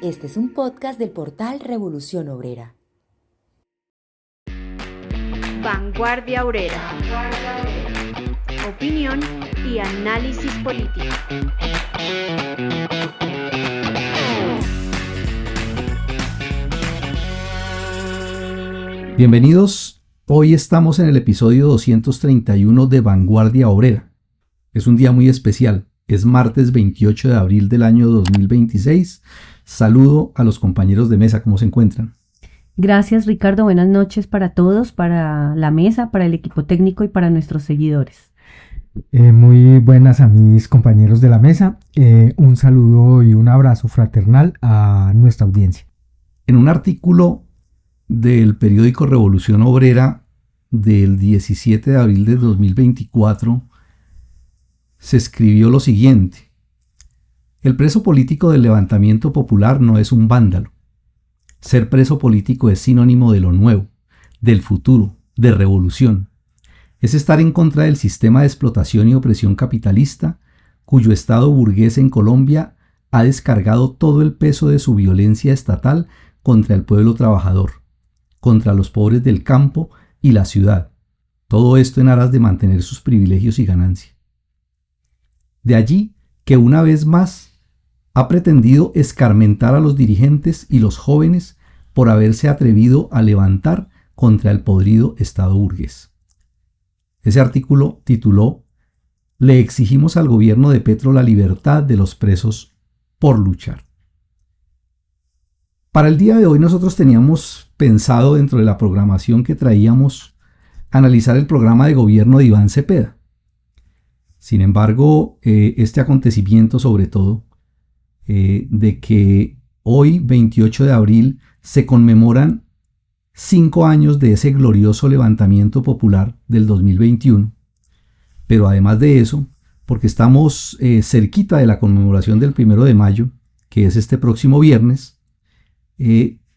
Este es un podcast del portal Revolución Obrera. Vanguardia Obrera. Opinión y análisis político. Bienvenidos, hoy estamos en el episodio 231 de Vanguardia Obrera. Es un día muy especial, es martes 28 de abril del año 2026. Saludo a los compañeros de mesa, ¿cómo se encuentran? Gracias, Ricardo, buenas noches para todos, para la mesa, para el equipo técnico y para nuestros seguidores. Muy buenas a mis compañeros de la mesa, un saludo y un abrazo fraternal a nuestra audiencia. En un artículo del periódico Revolución Obrera del 17 de abril de 2024 se escribió lo siguiente: el preso político del levantamiento popular no es un vándalo. Ser preso político es sinónimo de lo nuevo, del futuro, de revolución. Es estar en contra del sistema de explotación y opresión capitalista, cuyo Estado burgués en Colombia ha descargado todo el peso de su violencia estatal contra el pueblo trabajador, contra los pobres del campo y la ciudad. Todo esto en aras de mantener sus privilegios y ganancia. De allí que una vez más ha pretendido escarmentar a los dirigentes y los jóvenes por haberse atrevido a levantar contra el podrido Estado burgués. Ese artículo tituló: Le exigimos al gobierno de Petro la libertad de los presos por luchar. Para el día de hoy nosotros teníamos pensado, dentro de la programación que traíamos, analizar el programa de gobierno de Iván Cepeda. Sin embargo, este acontecimiento, sobre todo, de que hoy, 28 de abril, se conmemoran 5 años de ese glorioso levantamiento popular del 2021, pero además de eso, porque estamos cerquita de la conmemoración del 1 de mayo, que es este próximo viernes,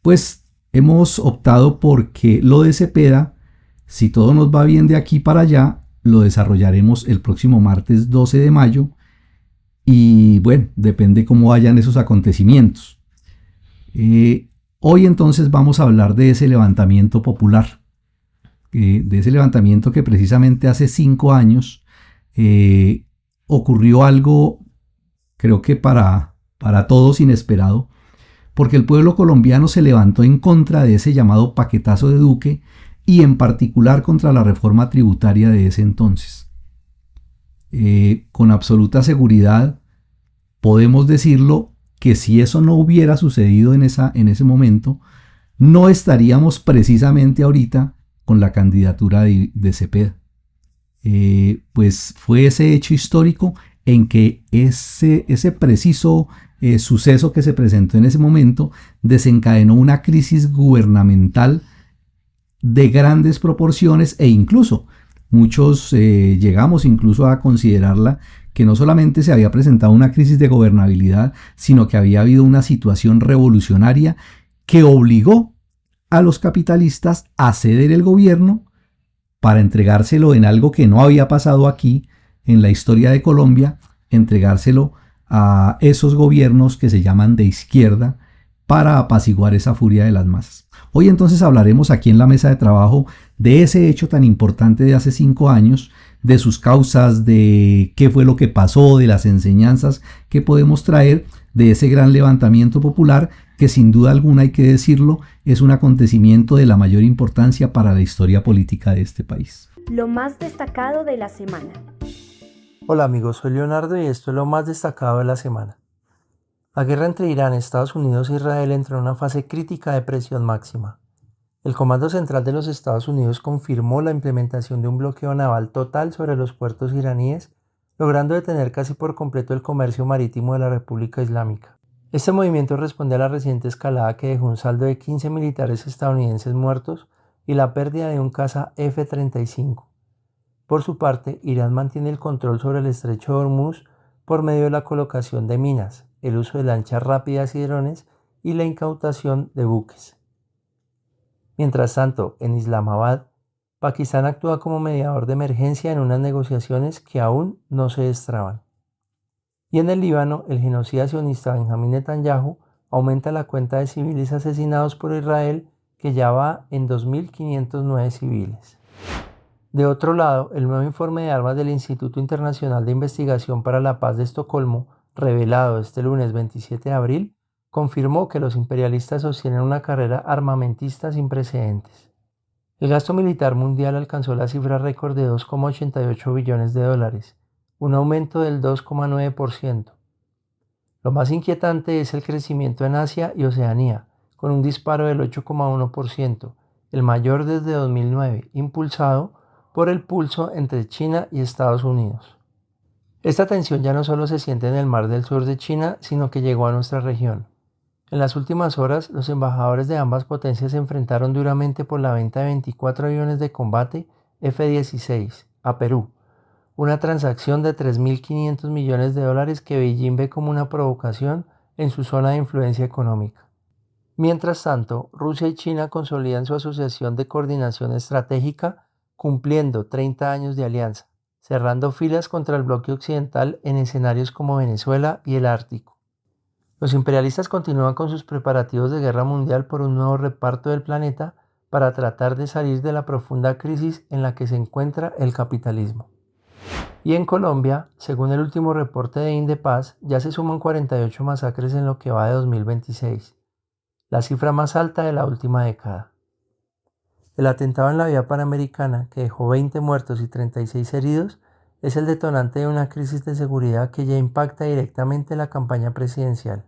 pues hemos optado porque lo de Cepeda, si todo nos va bien de aquí para allá, lo desarrollaremos el próximo martes 12 de mayo y bueno, depende cómo vayan esos acontecimientos. Hoy entonces vamos a hablar de ese levantamiento popular, de ese levantamiento que precisamente hace 5 años ocurrió algo, creo que para todos inesperado, porque el pueblo colombiano se levantó en contra de ese llamado paquetazo de Duque y en particular contra la reforma tributaria de ese entonces. Con absoluta seguridad podemos decirlo que si eso no hubiera sucedido en ese momento, no estaríamos precisamente ahorita con la candidatura de Cepeda. Pues fue ese hecho histórico en que ese preciso suceso que se presentó en ese momento desencadenó una crisis gubernamental de grandes proporciones e incluso muchos llegamos incluso a considerarla que no solamente se había presentado una crisis de gobernabilidad, sino que había habido una situación revolucionaria que obligó a los capitalistas a ceder el gobierno para entregárselo en algo que no había pasado aquí en la historia de Colombia, entregárselo a esos gobiernos que se llaman de izquierda para apaciguar esa furia de las masas. Hoy entonces hablaremos aquí en la mesa de trabajo de ese hecho tan importante de hace 5 años, de sus causas, de qué fue lo que pasó, de las enseñanzas que podemos traer de ese gran levantamiento popular que sin duda alguna, hay que decirlo, es un acontecimiento de la mayor importancia para la historia política de este país. Lo más destacado de la semana. Hola amigos, soy Leonardo y esto es lo más destacado de la semana. La guerra entre Irán, Estados Unidos e Israel entró en una fase crítica de presión máxima. El Comando Central de los Estados Unidos confirmó la implementación de un bloqueo naval total sobre los puertos iraníes, logrando detener casi por completo el comercio marítimo de la República Islámica. Este movimiento responde a la reciente escalada que dejó un saldo de 15 militares estadounidenses muertos y la pérdida de un caza F-35. Por su parte, Irán mantiene el control sobre el estrecho de Hormuz por medio de la colocación de minas, el uso de lanchas rápidas y drones y la incautación de buques. Mientras tanto, en Islamabad, Pakistán actúa como mediador de emergencia en unas negociaciones que aún no se destraban. Y en el Líbano, el genocida sionista Benjamín Netanyahu aumenta la cuenta de civiles asesinados por Israel, que ya va en 2.509 civiles. De otro lado, el nuevo informe de armas del Instituto Internacional de Investigación para la Paz de Estocolmo, revelado este lunes 27 de abril, confirmó que los imperialistas sostienen una carrera armamentista sin precedentes. El gasto militar mundial alcanzó la cifra récord de 2,88 billones de dólares, un aumento del 2,9%. Lo más inquietante es el crecimiento en Asia y Oceanía, con un disparo del 8,1%, el mayor desde 2009, impulsado por el pulso entre China y Estados Unidos. Esta tensión ya no solo se siente en el mar del sur de China, sino que llegó a nuestra región. En las últimas horas, los embajadores de ambas potencias se enfrentaron duramente por la venta de 24 aviones de combate F-16 a Perú, una transacción de 3.500 millones de dólares que Beijing ve como una provocación en su zona de influencia económica. Mientras tanto, Rusia y China consolidan su asociación de coordinación estratégica, cumpliendo 30 años de alianza, cerrando filas contra el bloque occidental en escenarios como Venezuela y el Ártico. Los imperialistas continúan con sus preparativos de guerra mundial por un nuevo reparto del planeta para tratar de salir de la profunda crisis en la que se encuentra el capitalismo. Y en Colombia, según el último reporte de Indepaz, ya se suman 48 masacres en lo que va de 2026, la cifra más alta de la última década. El atentado en la vía panamericana, que dejó 20 muertos y 36 heridos, es el detonante de una crisis de seguridad que ya impacta directamente la campaña presidencial.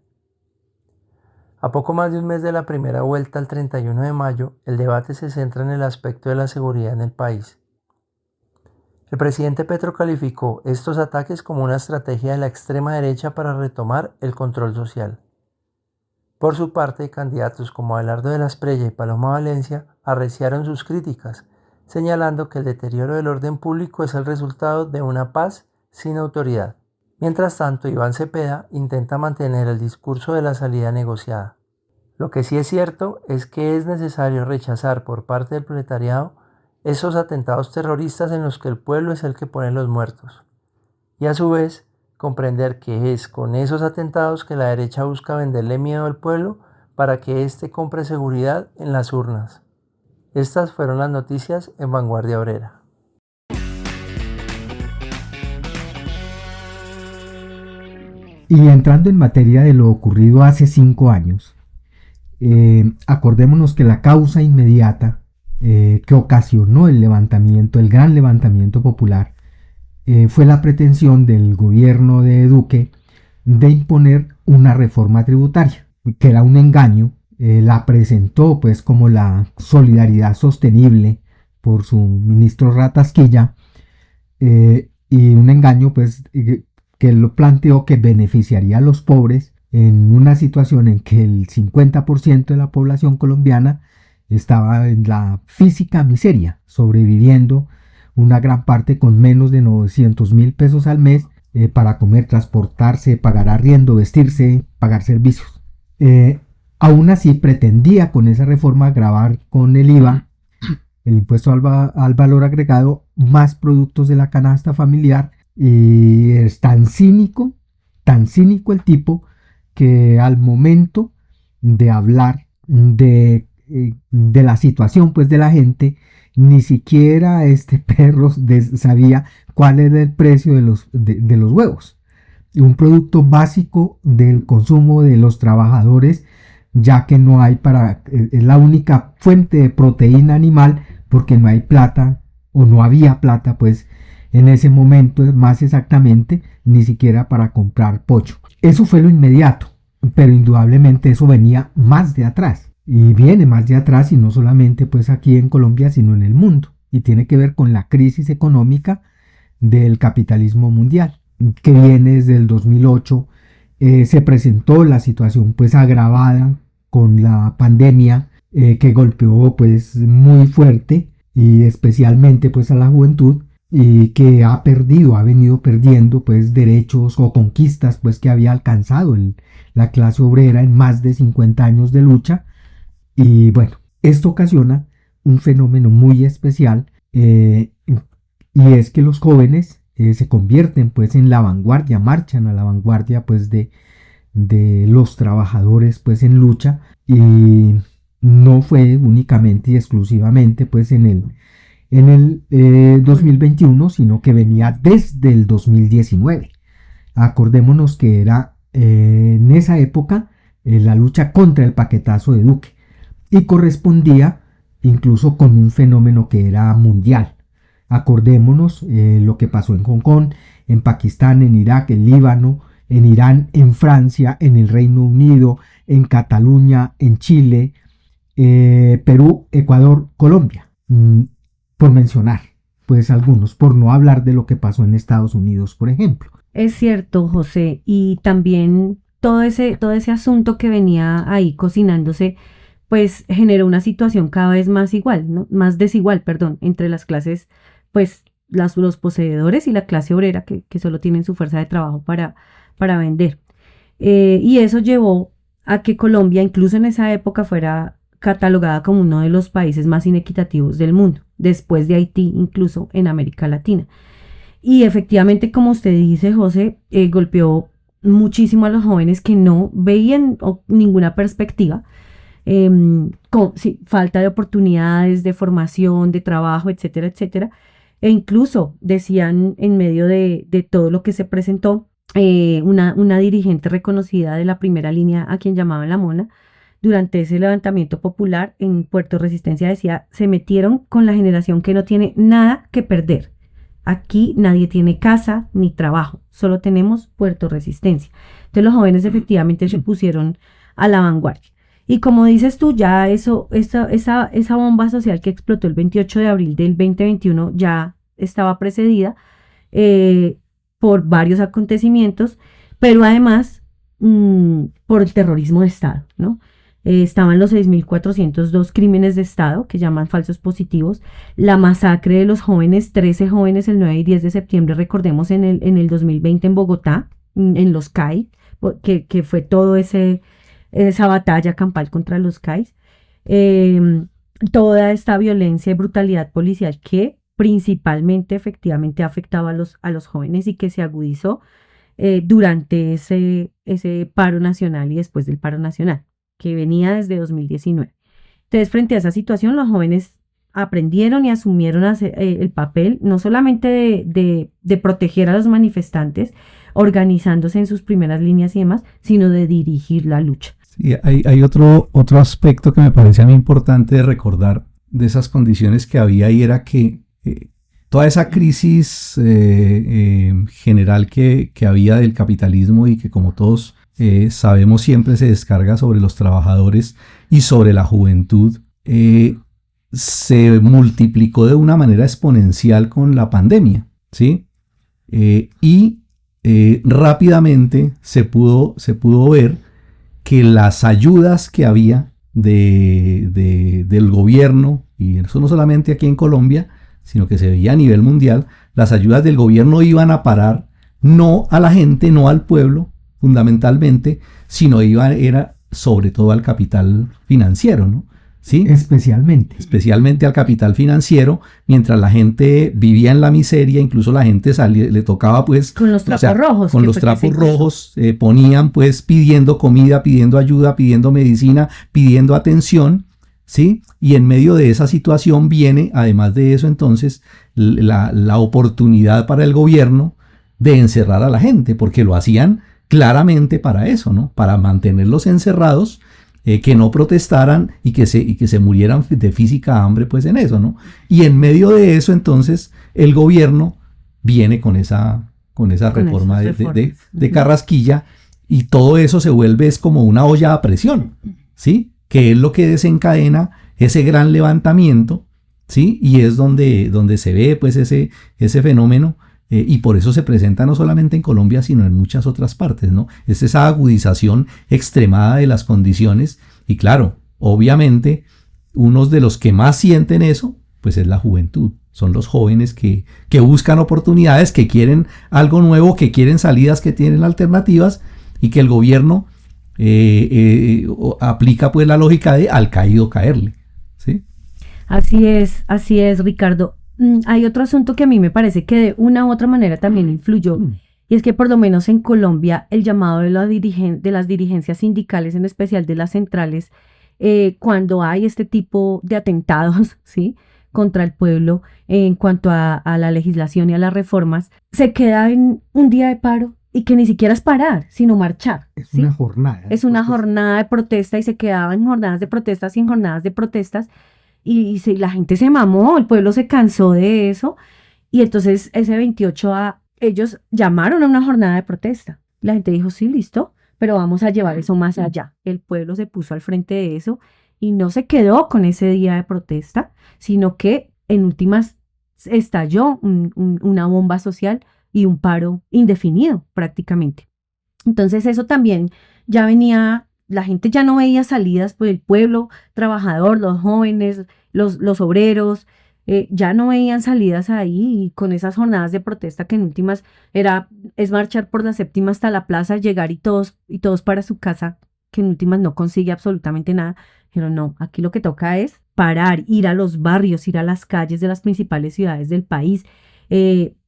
A poco más de un mes de la primera vuelta al 31 de mayo, el debate se centra en el aspecto de la seguridad en el país. El presidente Petro calificó estos ataques como una estrategia de la extrema derecha para retomar el control social. Por su parte, candidatos como Abelardo de la Espriella y Paloma Valencia arreciaron sus críticas, señalando que el deterioro del orden público es el resultado de una paz sin autoridad. Mientras tanto, Iván Cepeda intenta mantener el discurso de la salida negociada. Lo que sí es cierto es que es necesario rechazar por parte del proletariado esos atentados terroristas en los que el pueblo es el que pone los muertos, y a su vez comprender que es con esos atentados que la derecha busca venderle miedo al pueblo para que éste compre seguridad en las urnas. Estas fueron las noticias en Vanguardia Obrera. Y entrando en materia de lo ocurrido hace 5 años, acordémonos que la causa inmediata que ocasionó el gran levantamiento popular, fue la pretensión del gobierno de Duque de imponer una reforma tributaria, que era un engaño. La presentó pues como la solidaridad sostenible por su ministro Ratasquilla, y un engaño pues que lo planteó que beneficiaría a los pobres en una situación en que el 50% de la población colombiana estaba en la física miseria, sobreviviendo una gran parte con menos de 900.000 pesos al mes para comer, transportarse, pagar arriendo, vestirse, pagar servicios. Aún así pretendía con esa reforma gravar con el IVA, el impuesto al valor agregado, más productos de la canasta familiar, y es tan cínico el tipo, que al momento de hablar de la situación pues de la gente, ni siquiera este perro sabía cuál era el precio de los huevos, un producto básico del consumo de los trabajadores, ya que no hay es la única fuente de proteína animal, porque no hay plata, o no había plata pues en ese momento, más exactamente, ni siquiera para comprar pollo. Eso fue lo inmediato, pero indudablemente eso venía más de atrás. Y viene más de atrás, y no solamente pues aquí en Colombia, sino en el mundo, y tiene que ver con la crisis económica del capitalismo mundial, que viene desde el 2008. Se presentó la situación pues agravada con la pandemia, que golpeó pues muy fuerte, y especialmente pues a la juventud, y que ha venido perdiendo pues derechos o conquistas pues que había alcanzado la clase obrera en más de 50 años de lucha. Y bueno, esto ocasiona un fenómeno muy especial, y es que los jóvenes se convierten pues en la vanguardia, marchan a la vanguardia pues de de los trabajadores pues en lucha, y no fue únicamente y exclusivamente pues en el 2021, sino que venía desde el 2019. Acordémonos que era en esa época la lucha contra el paquetazo de Duque, y correspondía incluso con un fenómeno que era mundial. Acordémonos lo que pasó en Hong Kong, en Pakistán, en Irak, en Líbano, en Irán, en Francia, en el Reino Unido, en Cataluña, en Chile, Perú, Ecuador, Colombia, por mencionar pues algunos, por no hablar de lo que pasó en Estados Unidos, por ejemplo. Es cierto, José, y también todo ese asunto que venía ahí cocinándose, pues generó una situación cada vez más desigual, entre las clases, pues los poseedores y la clase obrera que solo tienen su fuerza de trabajo para vender. Y eso llevó a que Colombia, incluso en esa época, fuera catalogada como uno de los países más inequitativos del mundo, después de Haití, incluso en América Latina. Y efectivamente, como usted dice, José, golpeó muchísimo a los jóvenes que no veían ninguna perspectiva, falta de oportunidades, de formación, de trabajo, etcétera, etcétera. E incluso decían, en medio de todo lo que se presentó, una dirigente reconocida de la primera línea, a quien llamaban la Mona, durante ese levantamiento popular en Puerto Resistencia, decía: se metieron con la generación que no tiene nada que perder. Aquí nadie tiene casa ni trabajo, solo tenemos Puerto Resistencia. Entonces los jóvenes efectivamente se pusieron a la vanguardia. Y como dices tú, ya esa bomba social que explotó el 28 de abril del 2021 ya estaba precedida por varios acontecimientos, pero además por el terrorismo de Estado, ¿no? Estaban los 6.402 crímenes de Estado, que llaman falsos positivos, la masacre de los jóvenes, 13 jóvenes el 9 y 10 de septiembre, recordemos, en el 2020 en Bogotá, en los CAI, que fue todo esa batalla campal contra los CAIs, toda esta violencia y brutalidad policial que principalmente efectivamente ha afectado a los jóvenes y que se agudizó durante ese paro nacional y después del paro nacional, que venía desde 2019. Entonces, frente a esa situación, los jóvenes aprendieron y asumieron el papel no solamente de proteger a los manifestantes, organizándose en sus primeras líneas y demás, sino de dirigir la lucha. Sí, hay otro aspecto que me parece a mí importante de recordar de esas condiciones que había, y era que toda esa crisis general que había del capitalismo, y que, como todos sabemos, siempre se descarga sobre los trabajadores y sobre la juventud, se multiplicó de una manera exponencial con la pandemia, ¿sí? Y rápidamente se pudo ver que las ayudas que había del gobierno, y eso no solamente aquí en Colombia, sino que se veía a nivel mundial, las ayudas del gobierno iban a parar no a la gente, no al pueblo, fundamentalmente, sino era sobre todo al capital financiero, ¿no? ¿Sí? Especialmente al capital financiero, mientras la gente vivía en la miseria. Incluso la gente le tocaba pues con los trapos rojos, con los trapos rojos, ponían pues pidiendo comida, pidiendo ayuda, pidiendo medicina, pidiendo atención, ¿sí? Y en medio de esa situación viene, además de eso, entonces la oportunidad para el gobierno de encerrar a la gente, porque lo hacían claramente para eso, ¿no? Para mantenerlos encerrados, que no protestaran y que se murieran de física hambre, pues en eso, ¿no? Y en medio de eso, entonces, el gobierno viene con esa reforma de Carrasquilla, y todo eso se vuelve es como una olla a presión, ¿sí? Que es lo que desencadena ese gran levantamiento, ¿sí? Y es donde se ve pues ese fenómeno. Y por eso se presenta no solamente en Colombia, sino en muchas otras partes, ¿no? Es esa agudización extremada de las condiciones. Y claro, obviamente, unos de los que más sienten eso, pues es la juventud. Son los jóvenes que buscan oportunidades, que quieren algo nuevo, que quieren salidas, que tienen alternativas, y que el gobierno aplica pues la lógica de al caído caerle, ¿sí? Así es, Ricardo. Hay otro asunto que a mí me parece que de una u otra manera también influyó, y es que por lo menos en Colombia el llamado de las dirigencias sindicales, en especial de las centrales, cuando hay este tipo de atentados, ¿sí?, contra el pueblo en cuanto a la legislación y a las reformas, se queda en un día de paro y que ni siquiera es parar, sino marchar. Es ¿sí? una jornada. Es una jornada de protesta y se quedaba en jornadas de protestas y en jornadas de protestas y la gente se mamó, el pueblo se cansó de eso y entonces ese 28A ellos llamaron a una jornada de protesta. La gente dijo, sí, listo, pero vamos a llevar eso más allá. El pueblo se puso al frente de eso y no se quedó con ese día de protesta, sino que en últimas estalló una bomba social y un paro indefinido prácticamente. Entonces eso también ya venía, la gente ya no veía salidas, pues el pueblo trabajador, los jóvenes, los obreros, ya no veían salidas ahí y con esas jornadas de protesta que en últimas es marchar por la séptima hasta la plaza, llegar y todos para su casa, que en últimas no consigue absolutamente nada. Pero no, aquí lo que toca es parar, ir a los barrios, ir a las calles de las principales ciudades del país.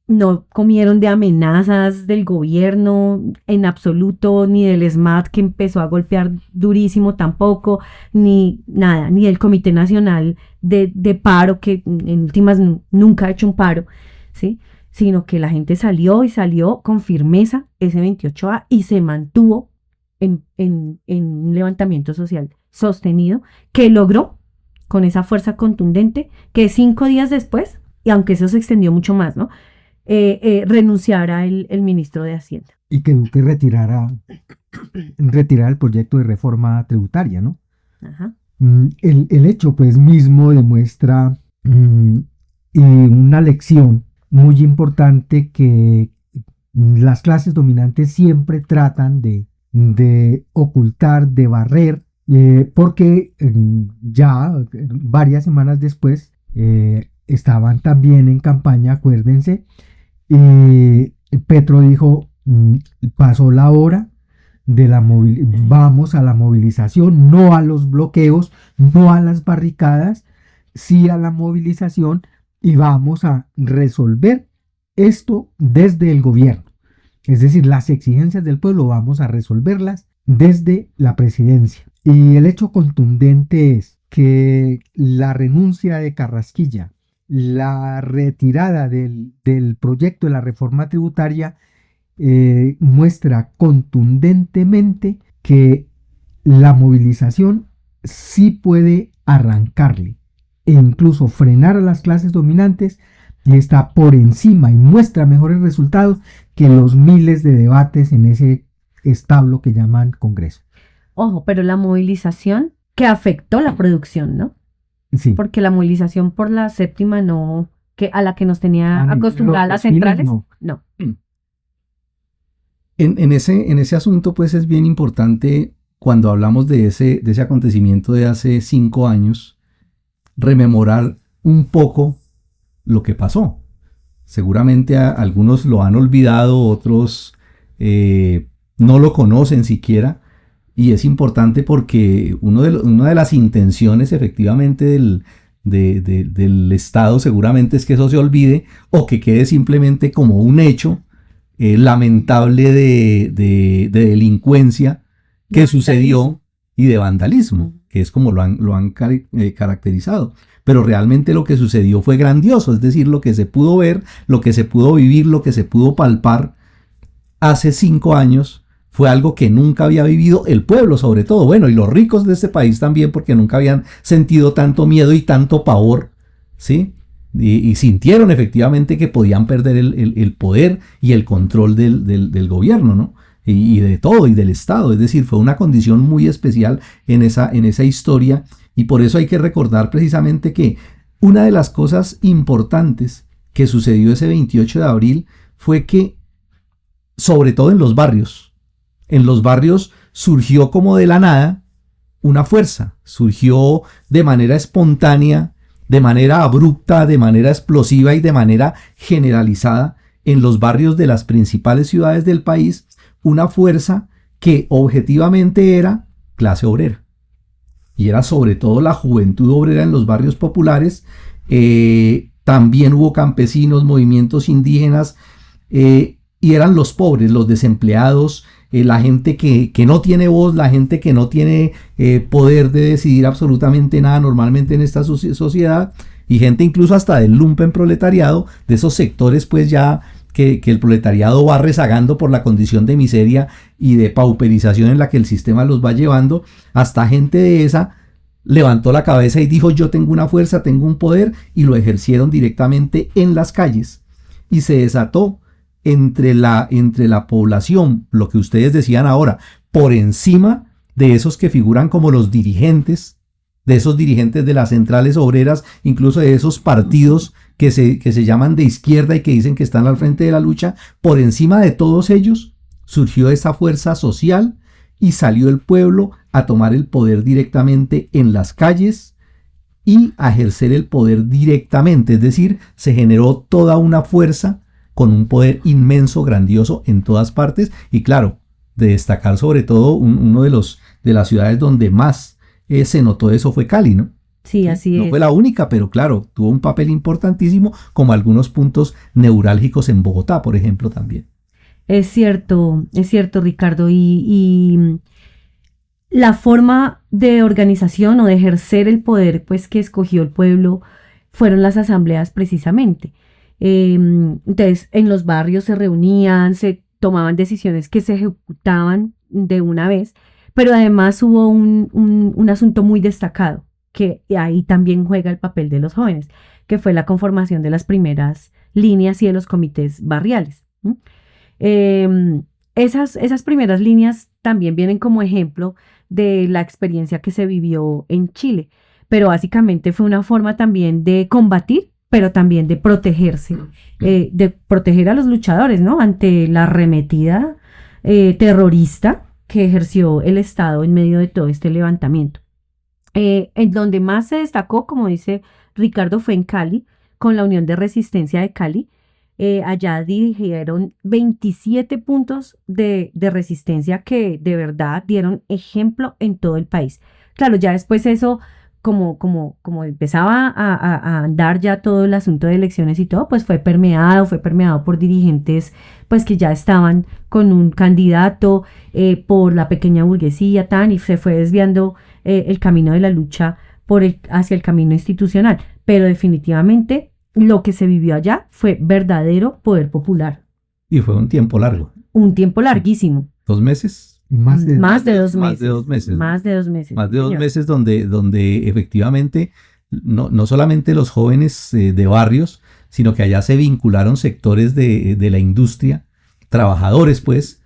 No comieron de amenazas del gobierno en absoluto, ni del SMAT que empezó a golpear durísimo tampoco, ni nada, ni del Comité Nacional de Paro, que en últimas nunca ha hecho un paro, ¿sí? Sino que la gente salió con firmeza ese 28A y se mantuvo en un levantamiento social sostenido que logró con esa fuerza contundente que 5 días después, y aunque eso se extendió mucho más, ¿no?, renunciara el ministro de Hacienda. Y que Duque retirara el proyecto de reforma tributaria, ¿no? Ajá. El hecho pues mismo demuestra una lección muy importante que las clases dominantes siempre tratan de ocultar, de barrer, porque ya varias semanas después estaban también en campaña, acuérdense, Petro dijo, pasó la hora de vamos a la movilización, no a los bloqueos, no a las barricadas, sí a la movilización y vamos a resolver esto desde el gobierno. Es decir, las exigencias del pueblo vamos a resolverlas desde la presidencia. Y el hecho contundente es que la renuncia de Carrasquilla, la retirada del proyecto de la reforma tributaria muestra contundentemente que la movilización sí puede arrancarle e incluso frenar a las clases dominantes y está por encima y muestra mejores resultados que los miles de debates en ese establo que llaman Congreso. Ojo, pero la movilización que afectó la producción, ¿no? Sí. Porque la movilización por la séptima no, que a la que nos tenía acostumbradas las centrales, no. En ese asunto, pues es bien importante, cuando hablamos de ese acontecimiento de hace 5 años, rememorar un poco lo que pasó. Seguramente algunos lo han olvidado, otros no lo conocen siquiera, y es importante porque una de las intenciones efectivamente del Estado seguramente es que eso se olvide o que quede simplemente como un hecho lamentable de delincuencia que sucedió y de vandalismo, que es como lo han caracterizado. Pero realmente lo que sucedió fue grandioso, es decir, lo que se pudo ver, lo que se pudo vivir, lo que se pudo palpar hace 5 años fue algo que nunca había vivido el pueblo, sobre todo, bueno, y los ricos de este país también, porque nunca habían sentido tanto miedo y tanto pavor, ¿sí? Y sintieron efectivamente que podían perder el poder y el control del gobierno, ¿no? Y de todo, y del Estado. Es decir, fue una condición muy especial en esa historia, y por eso hay que recordar precisamente que una de las cosas importantes que sucedió ese 28 de abril fue que, sobre todo en los barrios surgió como de la nada una fuerza, surgió de manera espontánea, de manera abrupta, de manera explosiva y de manera generalizada en los barrios de las principales ciudades del país, una fuerza que objetivamente era clase obrera. Y era sobre todo la juventud obrera en los barrios populares. También hubo campesinos, movimientos indígenas, y y eran los pobres, los desempleados, la gente que no tiene voz, la gente que no tiene poder de decidir absolutamente nada normalmente en esta sociedad, y gente incluso hasta del lumpen proletariado, de esos sectores pues ya que el proletariado va rezagando por la condición de miseria y de pauperización en la que el sistema los va llevando. Hasta gente de esa levantó la cabeza y dijo: yo tengo una fuerza, tengo un poder, y lo ejercieron directamente en las calles, y se desató entre la población, lo que ustedes decían ahora, por encima de esos que figuran como los dirigentes, de esos dirigentes de las centrales obreras, incluso de esos partidos que se llaman de izquierda y que dicen que están al frente de la lucha. Por encima de todos ellos surgió esa fuerza social y salió el pueblo a tomar el poder directamente en las calles y a ejercer el poder directamente, es decir, se generó toda una fuerza con un poder inmenso, grandioso en todas partes. Y claro, de destacar sobre todo uno de las ciudades donde más se notó eso fue Cali, ¿no? Sí, así es. No fue la única, pero claro, tuvo un papel importantísimo, como algunos puntos neurálgicos en Bogotá, por ejemplo, también. Es cierto, Ricardo, y la forma de organización o de ejercer el poder pues que escogió el pueblo fueron las asambleas precisamente. Entonces en los barrios se reunían, se tomaban decisiones que se ejecutaban de una vez, pero además hubo un asunto muy destacado, que ahí también juega el papel de los jóvenes, que fue la conformación de las primeras líneas y de los comités barriales. Esas primeras líneas también vienen como ejemplo de la experiencia que se vivió en Chile, pero básicamente fue una forma también de combatir, pero también de protegerse, de proteger a los luchadores, ¿no?, ante la arremetida terrorista que ejerció el Estado en medio de todo este levantamiento. En donde más se destacó, como dice Ricardo, fue en Cali, con la Unión de Resistencia de Cali. Allá dirigieron 27 puntos de resistencia que de verdad dieron ejemplo en todo el país. Claro, ya después eso, como empezaba a andar ya todo el asunto de elecciones y todo, pues fue permeado por dirigentes pues que ya estaban con un candidato, por la pequeña burguesía, y se fue desviando el camino de la lucha hacia el camino institucional. Pero definitivamente lo que se vivió allá fue verdadero poder popular. Y fue un tiempo largo. Un tiempo larguísimo. 2 meses. Más de 2 meses. Más de 2 meses. Más de 2 meses. Más de 2 meses donde efectivamente no solamente los jóvenes de barrios, sino que allá se vincularon sectores de la industria, trabajadores pues,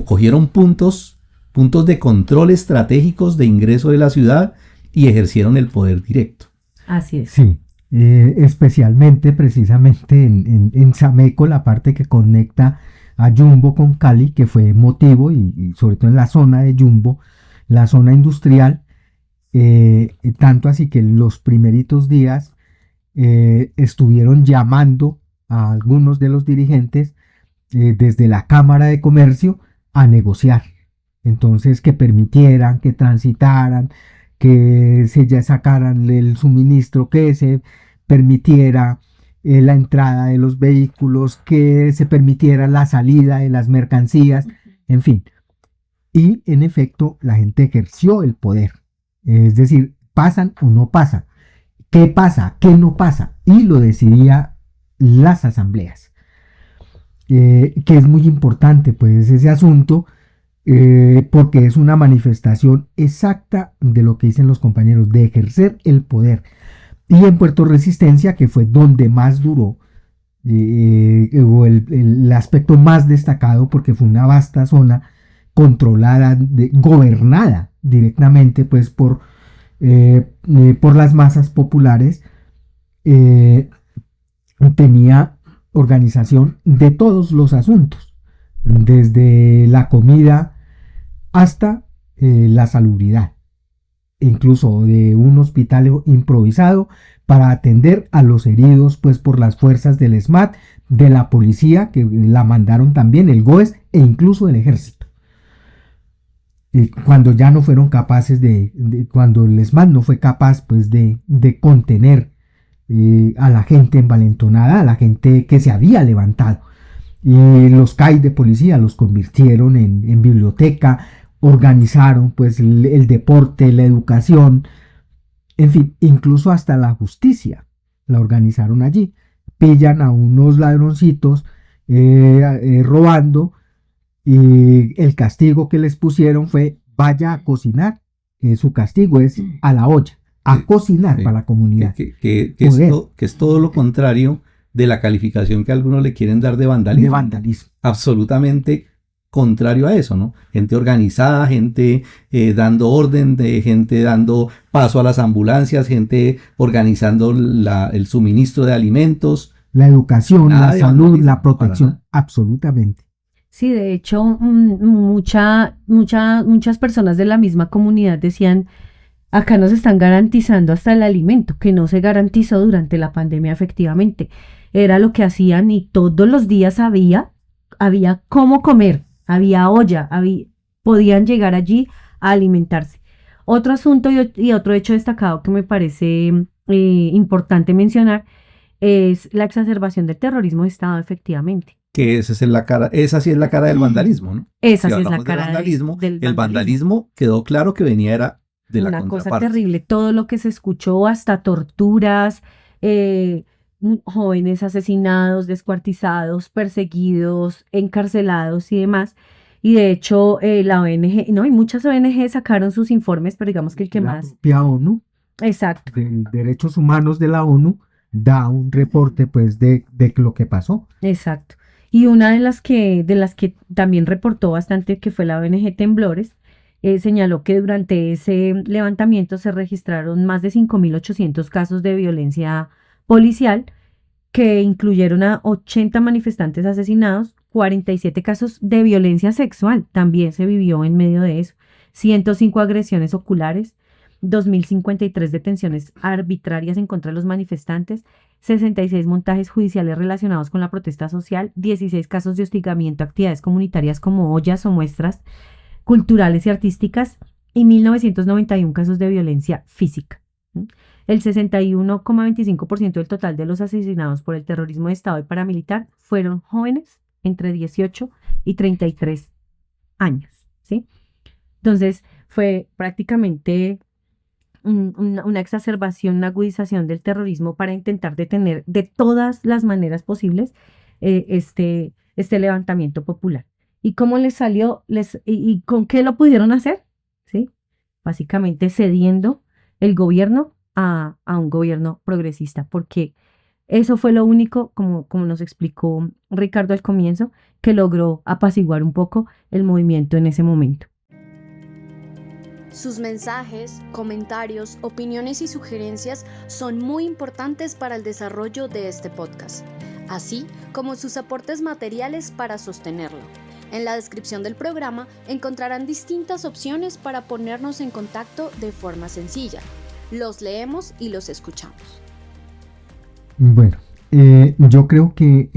cogieron puntos de control estratégicos de ingreso de la ciudad y ejercieron el poder directo. Así es. Sí, especialmente precisamente en Sameco, la parte que conecta a Yumbo con Cali, que fue motivo, y sobre todo en la zona de Yumbo, la zona industrial, tanto así que en los primeritos días estuvieron llamando a algunos de los dirigentes desde la Cámara de Comercio a negociar. Entonces, que permitieran, que transitaran, que se ya sacaran el suministro, que se permitiera la entrada de los vehículos, que se permitiera la salida de las mercancías, en fin. Y en efecto, la gente ejerció el poder. Es decir, pasan o no pasan. ¿Qué pasa? ¿Qué no pasa? Y lo decidía las asambleas. Que es muy importante, pues, ese asunto, porque es una manifestación exacta de lo que dicen los compañeros, de ejercer el poder. Y en Puerto Resistencia, que fue donde más duró, o el aspecto más destacado, porque fue una vasta zona controlada, gobernada directamente pues por las masas populares, tenía organización de todos los asuntos, desde la comida hasta la salubridad, incluso de un hospital improvisado para atender a los heridos pues por las fuerzas del SMAT, de la policía que la mandaron también, el GOES e incluso el ejército. Cuando ya no fueron capaces cuando el SMAT no fue capaz pues de contener a la gente envalentonada, a la gente que se había levantado. Y los CAI de policía los convirtieron en biblioteca, organizaron pues el deporte, la educación, en fin, incluso hasta la justicia la organizaron allí. Pillan a unos ladroncitos robando, y el castigo que les pusieron fue: vaya a cocinar. Su castigo es a la olla, a cocinar para la comunidad. Que es todo lo contrario de la calificación que algunos le quieren dar de vandalismo. De vandalismo. Absolutamente contrario a eso, ¿no? Gente organizada, gente dando orden, gente dando paso a las ambulancias, gente organizando el suministro de alimentos. La educación, Nada la de salud, vandalismo, la protección, absolutamente. Sí, de hecho, muchas personas de la misma comunidad decían: acá nos están garantizando hasta el alimento, que no se garantizó durante la pandemia efectivamente. Era lo que hacían, y todos los días había cómo comer, había olla, podían llegar allí a alimentarse. Otro asunto y otro hecho destacado que me parece importante mencionar es la exacerbación del terrorismo de Estado, efectivamente. Que esa sí es la cara del vandalismo, ¿no? Esa Si sí es la hablamos cara del vandalismo, del el vandalismo quedó claro que venía era de la una cosa contraparte. terrible, todo lo que se escuchó, hasta torturas, jóvenes asesinados, descuartizados, perseguidos, encarcelados y demás. Y de hecho, la ONG, no, y muchas ONG sacaron sus informes, pero digamos que el que La más. propia ONU, Exacto. de Derechos Humanos de la ONU, da un reporte pues de lo que pasó. Exacto. Y una de las que también reportó bastante, que fue la ONG Temblores, señaló que durante ese levantamiento se registraron más de 5.800 casos de violencia policial, que incluyeron a 80 manifestantes asesinados, 47 casos de violencia sexual, también se vivió en medio de eso, 105 agresiones oculares, 2.053 detenciones arbitrarias en contra de los manifestantes, 66 montajes judiciales relacionados con la protesta social, 16 casos de hostigamiento a actividades comunitarias como ollas o muestras culturales y artísticas, y 1.991 casos de violencia física. El 61,25% del total de los asesinados por el terrorismo de Estado y paramilitar fueron jóvenes entre 18 y 33 años, ¿sí? Entonces, fue prácticamente una exacerbación, una agudización del terrorismo para intentar detener de todas las maneras posibles este levantamiento popular. ¿Y cómo les salió? ¿Y con qué lo pudieron hacer? ¿Sí? Básicamente cediendo el gobierno a un gobierno progresista, porque eso fue lo único, como nos explicó Ricardo al comienzo, que logró apaciguar un poco el movimiento en ese momento. Sus mensajes, comentarios, opiniones y sugerencias son muy importantes para el desarrollo de este podcast, así como sus aportes materiales para sostenerlo. En la descripción del programa encontrarán distintas opciones para ponernos en contacto de forma sencilla. Los leemos y los escuchamos. Bueno, yo creo que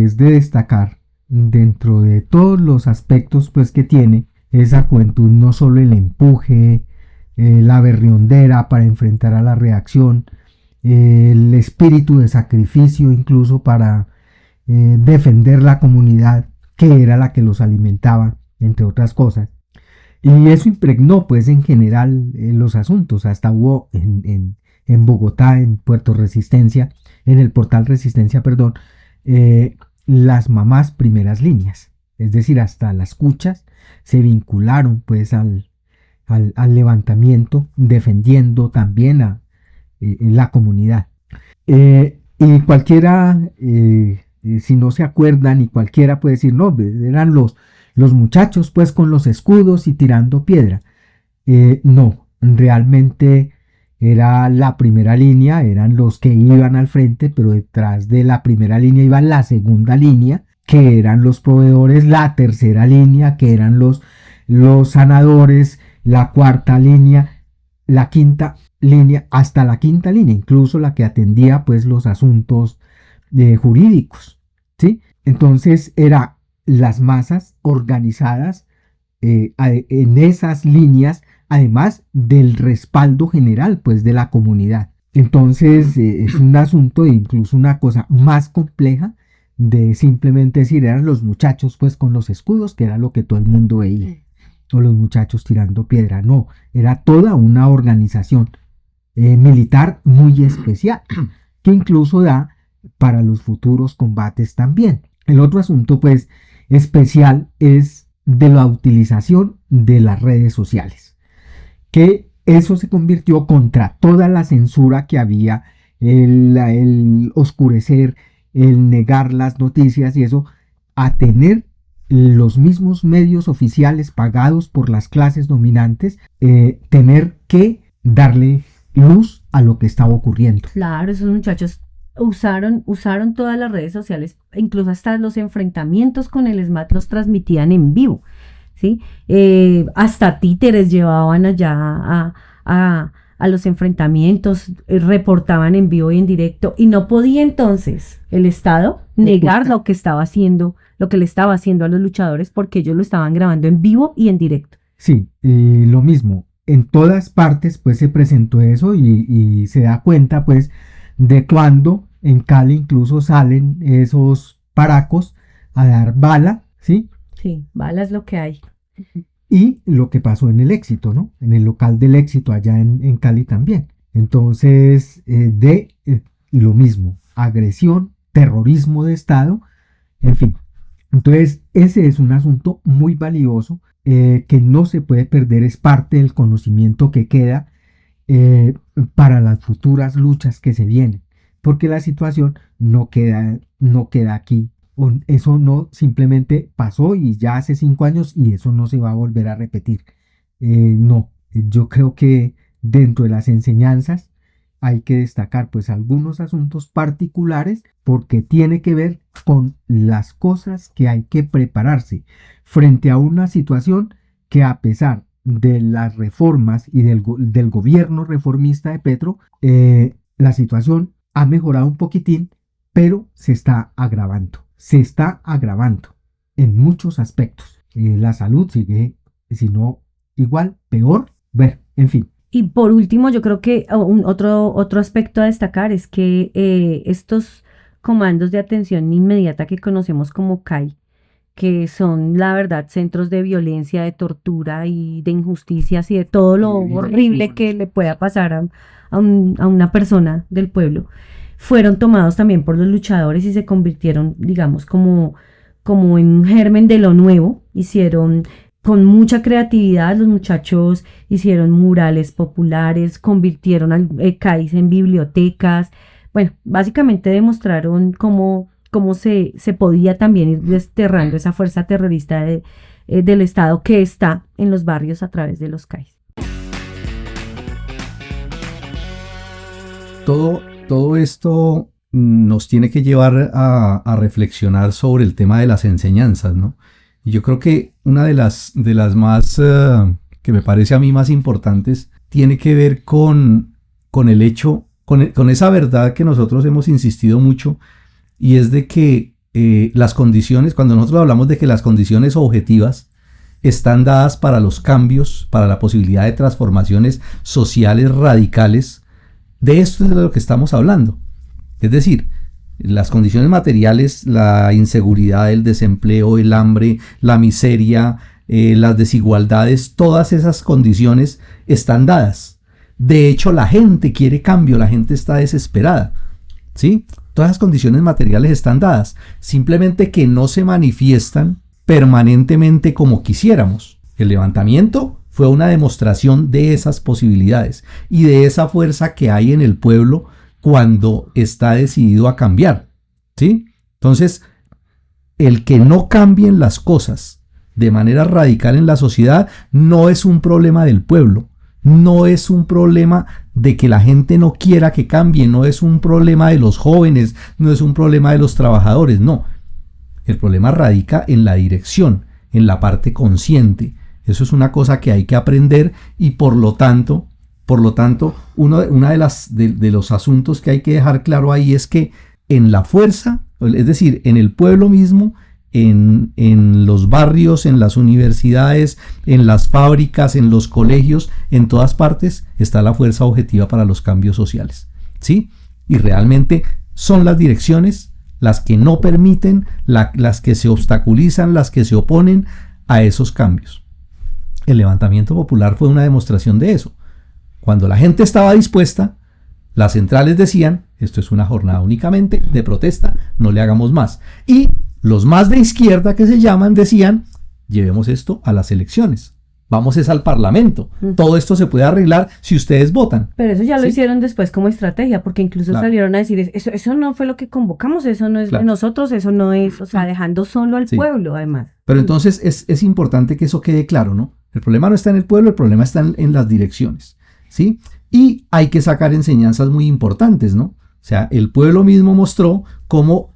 es de destacar, dentro de todos los aspectos pues que tiene esa juventud, no solo el empuje, la berriondera para enfrentar a la reacción, el espíritu de sacrificio incluso para defender la comunidad, que era la que los alimentaba, entre otras cosas. Y eso impregnó pues en general los asuntos. Hasta hubo en Bogotá, en Puerto Resistencia, en el portal Resistencia, perdón, las mamás primeras líneas, es decir, hasta las cuchas se vincularon pues al levantamiento, defendiendo también a la comunidad. Y cualquiera, si no se acuerdan, y cualquiera puede decir: no, eran los muchachos pues con los escudos y tirando piedra. No, realmente era la primera línea, eran los que iban al frente, pero detrás de la primera línea iba la segunda línea, que eran los proveedores, la tercera línea, que eran los sanadores, la cuarta línea, la quinta línea, hasta la quinta línea, incluso la que atendía pues los asuntos jurídicos, ¿sí? Entonces era las masas organizadas en esas líneas, además del respaldo general pues de la comunidad. Entonces es un asunto, incluso una cosa más compleja de simplemente decir eran los muchachos pues con los escudos, que era lo que todo el mundo veía, o los muchachos tirando piedra. No, era toda una organización militar muy especial, que incluso da para los futuros combates también. El otro asunto pues especial es de la utilización de las redes sociales, que eso se convirtió contra toda la censura que había, el oscurecer, el negar las noticias y eso, a tener los mismos medios oficiales pagados por las clases dominantes, tener que darle luz a lo que estaba ocurriendo. Claro, esos muchachos usaron todas las redes sociales, incluso hasta los enfrentamientos con el SMAT los transmitían en vivo, ¿sí? Hasta títeres llevaban allá a los enfrentamientos, reportaban en vivo y en directo, y no podía entonces el Estado negar lo que le estaba haciendo a los luchadores, porque ellos lo estaban grabando en vivo y en directo. Sí, lo mismo. En todas partes pues se presentó eso y se da cuenta pues de cuando en Cali incluso salen esos paracos a dar bala, ¿sí? Sí, bala es lo que hay. Y lo que pasó en el Éxito, ¿no? En el local del Éxito allá en Cali también. Entonces, lo mismo, agresión, terrorismo de Estado, en fin. Entonces, ese es un asunto muy valioso que no se puede perder, es parte del conocimiento que queda para las futuras luchas que se vienen, porque la situación no queda aquí. Eso no simplemente pasó y ya hace 5 años y eso no se va a volver a repetir. No, yo creo que dentro de las enseñanzas hay que destacar pues algunos asuntos particulares, porque tiene que ver con las cosas que hay que prepararse frente a una situación que, a pesar de las reformas y del gobierno reformista de Petro, la situación ha mejorado un poquitín, pero se está agravando en muchos aspectos. La salud sigue, si no igual, peor. Bueno, en fin. Y por último, yo creo que otro aspecto a destacar es que estos comandos de atención inmediata que conocemos como CAI, que son la verdad centros de violencia, de tortura y de injusticias y de todo lo horrible que le pueda pasar a una persona del pueblo, fueron tomados también por los luchadores y se convirtieron, digamos, como en un germen de lo nuevo. Hicieron con mucha creatividad, los muchachos hicieron murales populares, convirtieron al CAIS en bibliotecas. Bueno, básicamente demostraron cómo se podía también ir desterrando esa fuerza terrorista del Estado que está en los barrios a través de los CAIS. Todo esto nos tiene que llevar a reflexionar sobre el tema de las enseñanzas, ¿no? Y yo creo que una de las más, que me parece a mí más importantes, tiene que ver con el hecho, con esa verdad que nosotros hemos insistido mucho, y es de que las condiciones, cuando nosotros hablamos de que las condiciones objetivas están dadas para los cambios, para la posibilidad de transformaciones sociales radicales, de esto es de lo que estamos hablando. Es decir, las condiciones materiales, la inseguridad, el desempleo, el hambre, la miseria, las desigualdades, todas esas condiciones están dadas. De hecho, la gente quiere cambio, la gente está desesperada, ¿sí? Todas las condiciones materiales están dadas, simplemente que no se manifiestan permanentemente como quisiéramos. El levantamiento fue una demostración de esas posibilidades y de esa fuerza que hay en el pueblo cuando está decidido a cambiar, ¿sí? Entonces, el que no cambien las cosas de manera radical en la sociedad no es un problema del pueblo, no es un problema de que la gente no quiera que cambie, no es un problema de los jóvenes, no es un problema de los trabajadores, no. El problema radica en la dirección, en la parte consciente. Eso es una cosa que hay que aprender y por lo tanto, una de los asuntos que hay que dejar claro ahí es que en la fuerza, es decir, en el pueblo mismo, en los barrios, en las universidades, en las fábricas, en los colegios, en todas partes está la fuerza objetiva para los cambios sociales. ¿sí? Y realmente son las direcciones las que no permiten, las que se obstaculizan, las que se oponen a esos cambios. El levantamiento popular fue una demostración de eso. Cuando la gente estaba dispuesta, las centrales decían, esto es una jornada únicamente de protesta, no le hagamos más. Y los más de izquierda, que se llaman, decían, llevemos esto a las elecciones. Vamos es al Parlamento. Todo esto se puede arreglar si ustedes votan. Pero eso ya lo ¿sí? hicieron después como estrategia, porque incluso Claro. salieron a decir, eso no fue lo que convocamos, eso no es Claro. de nosotros, eso no es, o sea, dejando solo al Sí. pueblo, además. Pero entonces es importante que eso quede claro, ¿no? El problema no está en el pueblo, el problema está en las direcciones, ¿sí? Y hay que sacar enseñanzas muy importantes, ¿no? O sea, el pueblo mismo mostró cómo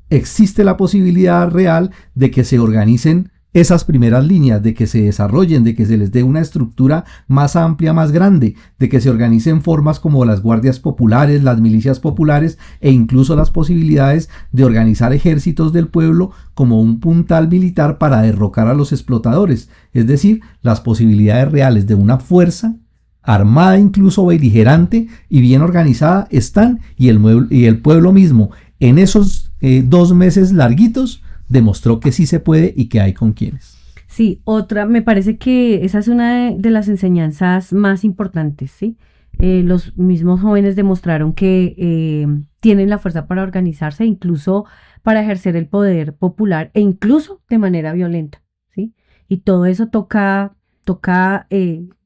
existe la posibilidad real de que se organicen esas primeras líneas, de que se desarrollen, de que se les dé una estructura más amplia, más grande, de que se organicen formas como las guardias populares, las milicias populares e incluso las posibilidades de organizar ejércitos del pueblo como un puntal militar para derrocar a los explotadores, es decir, las posibilidades reales de una fuerza armada, incluso beligerante y bien organizada están, y el pueblo mismo en esos 2 meses larguitos demostró que sí se puede y que hay con quienes. Sí, me parece que esa es una de las enseñanzas más importantes, ¿sí? Los mismos jóvenes demostraron que tienen la fuerza para organizarse, incluso para ejercer el poder popular e incluso de manera violenta, ¿sí? Y todo eso toca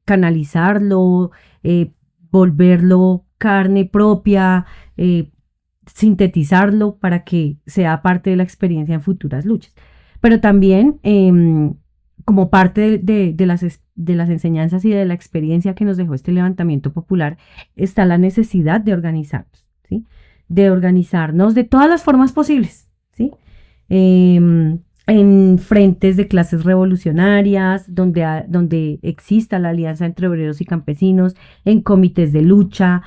canalizarlo, volverlo carne propia, sintetizarlo para que sea parte de la experiencia en futuras luchas. Pero también, como parte de las enseñanzas y de la experiencia que nos dejó este levantamiento popular, está la necesidad de organizarnos, ¿sí? De organizarnos de todas las formas posibles, ¿sí? En frentes de clases revolucionarias, donde exista la alianza entre obreros y campesinos, en comités de lucha,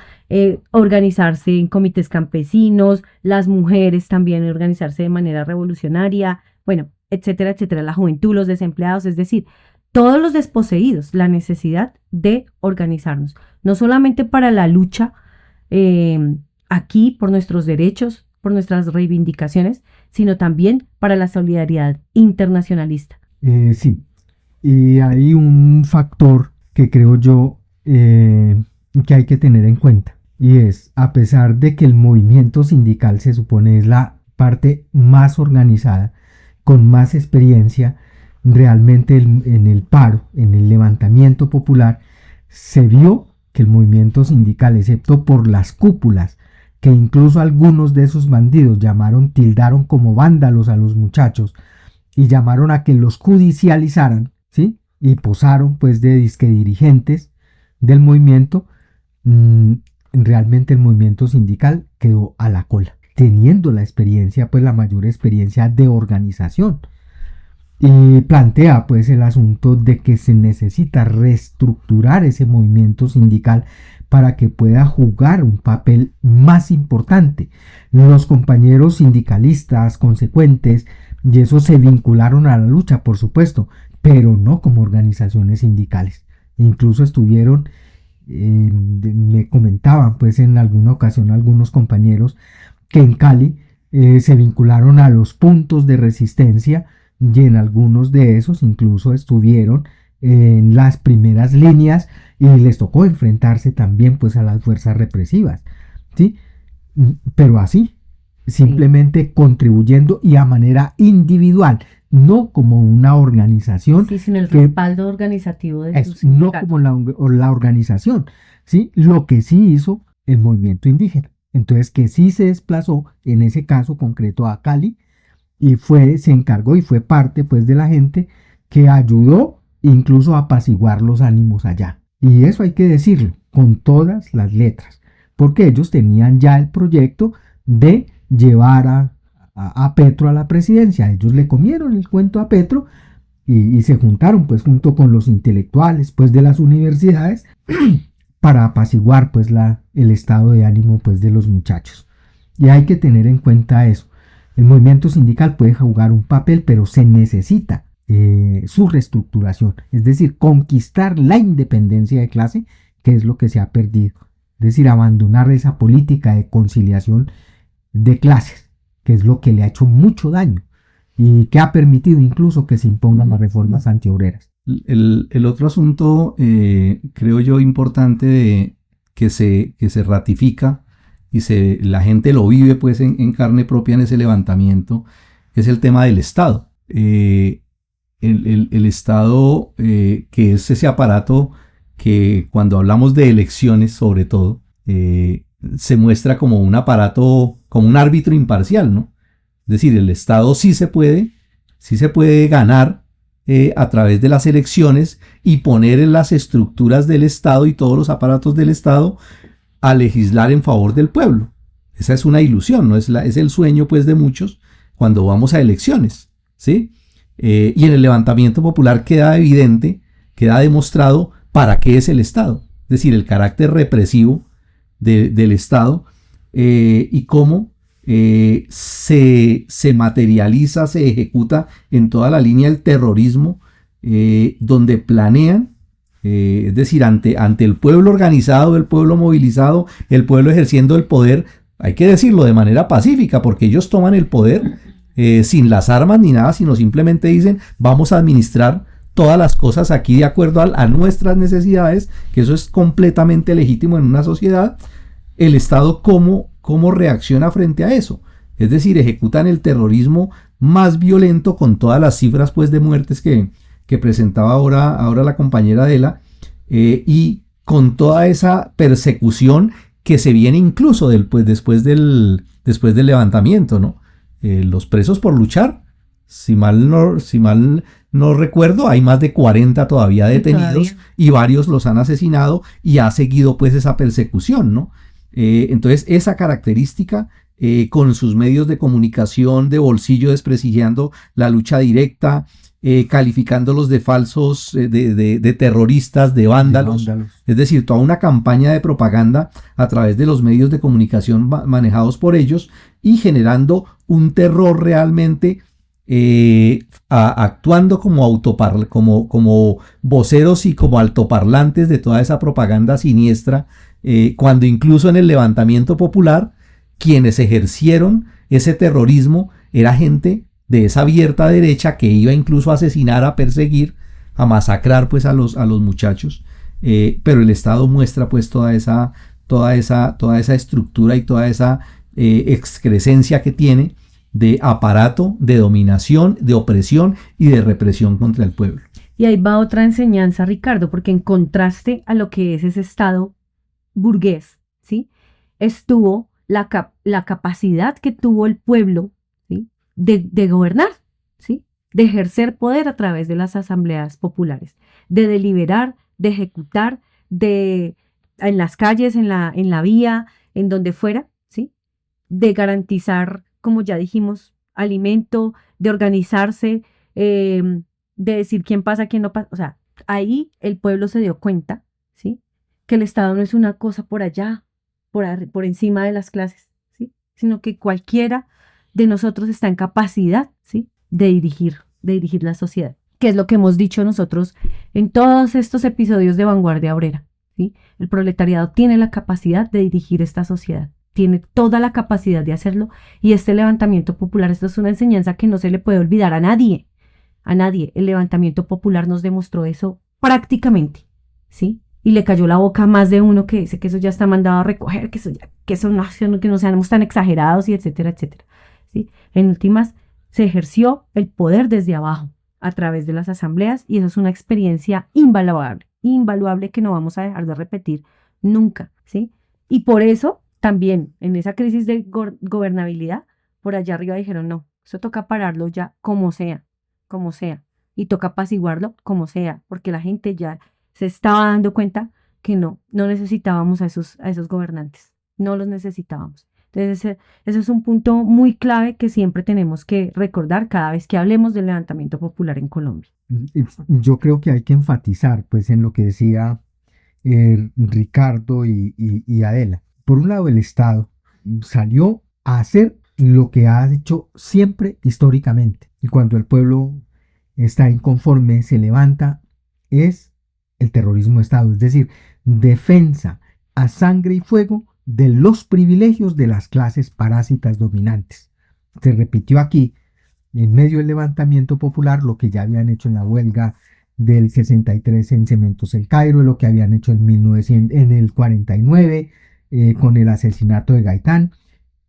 organizarse en comités campesinos, las mujeres también organizarse de manera revolucionaria, bueno, etcétera, etcétera, la juventud, los desempleados, es decir, todos los desposeídos, la necesidad de organizarnos, no solamente para la lucha aquí por nuestros derechos, por nuestras reivindicaciones, sino también para la solidaridad internacionalista. Sí, y hay un factor que creo yo que hay que tener en cuenta, y es, a pesar de que el movimiento sindical se supone es la parte más organizada, con más experiencia, realmente en el paro, en el levantamiento popular, se vio que el movimiento sindical, excepto por las cúpulas, que incluso algunos de esos bandidos tildaron como vándalos a los muchachos y llamaron a que los judicializaran, ¿sí? Y posaron pues de disque dirigentes del movimiento. Realmente el movimiento sindical quedó a la cola, teniendo la experiencia, pues la mayor experiencia de organización. Y plantea pues el asunto de que se necesita reestructurar ese movimiento sindical para que pueda jugar un papel más importante. Los compañeros sindicalistas consecuentes, y eso se vincularon a la lucha, por supuesto, pero no como organizaciones sindicales. Incluso estuvieron, me comentaban pues en alguna ocasión algunos compañeros que en Cali se vincularon a los puntos de resistencia, y en algunos de esos incluso estuvieron en las primeras líneas y les tocó enfrentarse también pues a las fuerzas represivas, ¿sí? Pero así, simplemente contribuyendo y a manera individual, no como una organización. Sí, sin el respaldo organizativo de sus no como la organización, ¿sí? Lo que sí hizo el movimiento indígena. Entonces, que sí se desplazó en ese caso concreto a Cali y se encargó y fue parte pues de la gente que ayudó incluso a apaciguar los ánimos allá. Y eso hay que decirlo con todas las letras, porque ellos tenían ya el proyecto de llevar a Petro a la presidencia. Ellos le comieron el cuento a Petro y se juntaron pues junto con los intelectuales pues de las universidades para apaciguar pues el estado de ánimo pues de los muchachos. Y hay que tener en cuenta eso. El movimiento sindical puede jugar un papel, pero se necesita su reestructuración, es decir, conquistar la independencia de clase, que es lo que se ha perdido es decir, abandonar esa política de conciliación de clases, que es lo que le ha hecho mucho daño y que ha permitido incluso que se impongan las reformas antiobreras. El otro asunto, creo yo, importante que se ratifica y la gente lo vive pues en carne propia en ese levantamiento, es el tema del Estado. El Estado, que es ese aparato que cuando hablamos de elecciones sobre todo, se muestra como un aparato, como un árbitro imparcial, ¿no? Es decir, el Estado sí se puede ganar a través de las elecciones y poner en las estructuras del Estado y todos los aparatos del Estado a legislar en favor del pueblo. Esa es una ilusión, ¿no? Es el sueño pues de muchos cuando vamos a elecciones, ¿sí? Y en el levantamiento popular queda evidente, queda demostrado para qué es el Estado, es decir, el carácter represivo del Estado y cómo se materializa, se ejecuta en toda la línea el terrorismo, donde planean, es decir, ante el pueblo organizado, el pueblo movilizado, el pueblo ejerciendo el poder, hay que decirlo de manera pacífica, porque ellos toman el poder sin las armas ni nada, sino simplemente dicen, vamos a administrar todas las cosas aquí de acuerdo a nuestras necesidades, que eso es completamente legítimo en una sociedad. El Estado, ¿cómo reacciona frente a eso? Es decir, ejecutan el terrorismo más violento con todas las cifras pues, de muertes que presentaba ahora la compañera Adela, y con toda esa persecución que se viene incluso después del levantamiento, ¿no? Los presos por luchar, si mal no recuerdo, hay más de 40 todavía detenidos y varios los han asesinado y ha seguido pues esa persecución, ¿no? Entonces esa característica, con sus medios de comunicación de bolsillo desprestigiando la lucha directa, calificándolos de falsos, de terroristas, de vándalos. Es decir, toda una campaña de propaganda a través de los medios de comunicación manejados por ellos y generando un terror realmente, actuando como voceros y como altoparlantes de toda esa propaganda siniestra, cuando incluso en el levantamiento popular quienes ejercieron ese terrorismo era gente de esa abierta derecha que iba incluso a asesinar, a perseguir, a masacrar pues a los muchachos, pero el Estado muestra pues toda esa estructura y toda esa excrescencia que tiene de aparato, de dominación, de opresión y de represión contra el pueblo. Y ahí va otra enseñanza, Ricardo, porque en contraste a lo que es ese Estado burgués, ¿sí? Estuvo la capacidad que tuvo el pueblo, ¿sí? de gobernar, ¿sí? De ejercer poder a través de las asambleas populares, de deliberar, de ejecutar, en las calles, en la vía, en donde fuera, ¿sí? De garantizar, como ya dijimos, alimento, de organizarse, de decir quién pasa, quién no pasa. O sea, ahí el pueblo se dio cuenta, ¿sí? Que el Estado no es una cosa por allá, por encima de las clases, ¿sí? Sino que cualquiera de nosotros está en capacidad, ¿sí? de dirigir la sociedad, que es lo que hemos dicho nosotros en todos estos episodios de Vanguardia Obrera, ¿sí? El proletariado tiene la capacidad de dirigir esta sociedad, tiene toda la capacidad de hacerlo, y este levantamiento popular, esto es una enseñanza que no se le puede olvidar a nadie. El levantamiento popular nos demostró eso prácticamente, ¿sí? Y le cayó la boca a más de uno que dice que eso ya está mandado a recoger, que no seamos tan exagerados, y etcétera, etcétera, ¿sí? En últimas, se ejerció el poder desde abajo a través de las asambleas, y eso es una experiencia invaluable que no vamos a dejar de repetir nunca, ¿sí? Y por eso también en esa crisis de gobernabilidad, por allá arriba dijeron, no, eso toca pararlo ya como sea, y toca apaciguarlo como sea, porque la gente ya se estaba dando cuenta que no necesitábamos a esos gobernantes, no los necesitábamos. Entonces, ese es un punto muy clave que siempre tenemos que recordar cada vez que hablemos del levantamiento popular en Colombia. Yo creo que hay que enfatizar pues, en lo que decía Ricardo y Adela. Por un lado, el Estado salió a hacer lo que ha hecho siempre históricamente. Y cuando el pueblo está inconforme, se levanta, es el terrorismo de Estado, es decir, defensa a sangre y fuego de los privilegios de las clases parásitas dominantes. Se repitió aquí, en medio del levantamiento popular, lo que ya habían hecho en la huelga del 63 en Cementos El Cairo, lo que habían hecho en el 49 con el asesinato de Gaitán,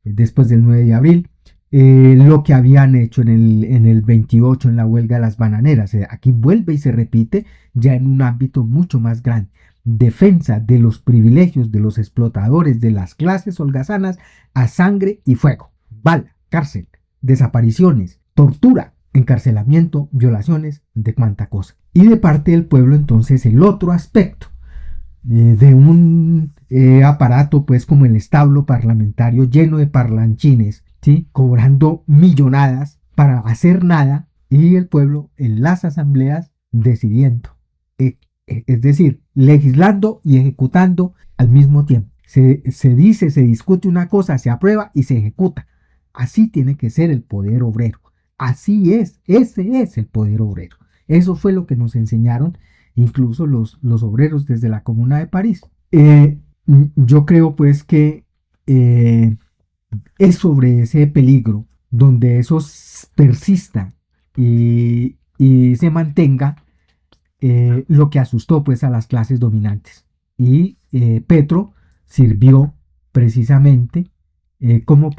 después del 9 de abril, lo que habían hecho en el 28 en la huelga de las bananeras. Aquí vuelve y se repite ya en un ámbito mucho más grande. Defensa de los privilegios de los explotadores de las clases holgazanas a sangre y fuego, bala, cárcel, desapariciones, tortura, encarcelamiento, violaciones, de cuánta cosa. Y de parte del pueblo, entonces, el otro aspecto de un aparato pues como el establo parlamentario lleno de parlanchines, ¿sí? Cobrando millonadas para hacer nada, y el pueblo en las asambleas decidiendo, es decir, legislando y ejecutando al mismo tiempo. Se dice, se discute una cosa, se aprueba y se ejecuta. Así tiene que ser el poder obrero. Así es, ese es el poder obrero. Eso fue lo que nos enseñaron incluso los obreros desde la Comuna de París. Yo creo pues que es sobre ese peligro donde eso persista y se mantenga lo que asustó pues a las clases dominantes. Y Petro sirvió precisamente como